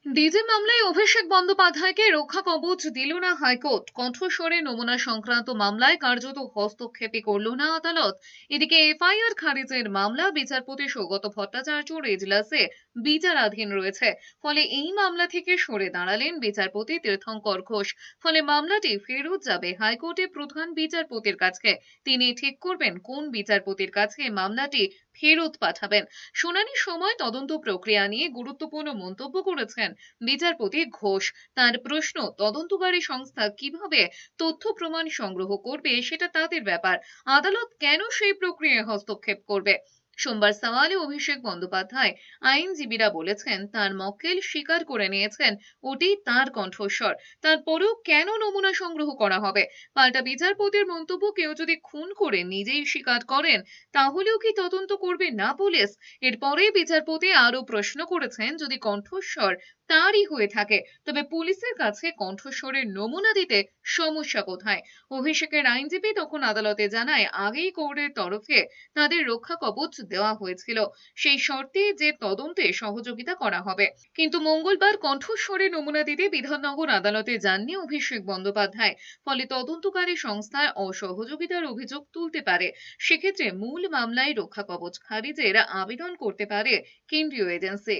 DJ মামলায় অভিষেক বন্দ্যোপাধ্যায়কে রক্ষা কবচ দিল না হাইকোর্ট। কণ্ঠস্বরে নমুনা সংক্রান্ত মামলায় কার্যত হস্তক্ষেপই করল না আদালত। এদিকে এফআইআর খারিজের মামলা বিচারপতি সৌগত ভট্টাচার্যর এজলাসে বিচারাধীন রয়েছে। ফলে এই মামলা থেকে সরে দাঁড়ালেন বিচারপতি তীর্থঙ্কর ঘোষ। ফলে মামলাটি ফেরত যাবে হাইকোর্টে প্রধান বিচারপতির কাছে। তিনি ঠিক করবেন কোন বিচারপতির কাছে মামলাটি ফেরত পাঠাবেন। শুনানির সময় তদন্ত প্রক্রিয়া নিয়ে গুরুত্বপূর্ণ মন্তব্য করেছেন বিচারপতি ঘোষ। তার প্রশ্ন, তদন্তকারী সংস্থা কিভাবে তথ্য প্রমাণ সংগ্রহ করবে সেটা তাদের ব্যাপার, আদালত কেন সেই প্রক্রিয়ায় হস্তক্ষেপ করবে? সোমবার সওয়ালে অভিষেক বন্দ্যোপাধ্যায় আইনজীবীরা বলেছেন তার মক্কেল স্বীকার করে নিয়েছেন ওটি তার কণ্ঠস্বর। তারপরেও কেন নমুনা সংগ্রহ করা হবে? পাল্টা বিচারপতির মন্তব্য, কেউ যদি খুন করে নিজেই স্বীকার করেন তাহলেও কি তদন্ত করবে না পুলিশ? এরপরে বিচারপতি আরো প্রশ্ন করেছেন, যদি কণ্ঠস্বর তারই হয়ে থাকে তবে পুলিশের কাছে কণ্ঠস্বরের নমুনা দিতে সমস্যা কোথায়? অভিষেকের আইনজীবী তখন আদালতে জানায়, আগেই কোর্টের তরফে তাদের রক্ষা কবচ দেওয়া হয়েছিল, সেই শর্তে যে তদন্তে সহযোগিতা করা হবে। কিন্তু মঙ্গলবার কণ্ঠস্বরের নমুনা দিতে বিধাননগর আদালতে যাননি অভিষেক বন্দ্যোপাধ্যায়। ফলে তদন্তকারী সংস্থায় অসহযোগিতার অভিযোগ তুলতে পারে। সেক্ষেত্রে মূল মামলায় রক্ষা কবচ খারিজের আবেদন করতে পারে কেন্দ্রীয় এজেন্সি।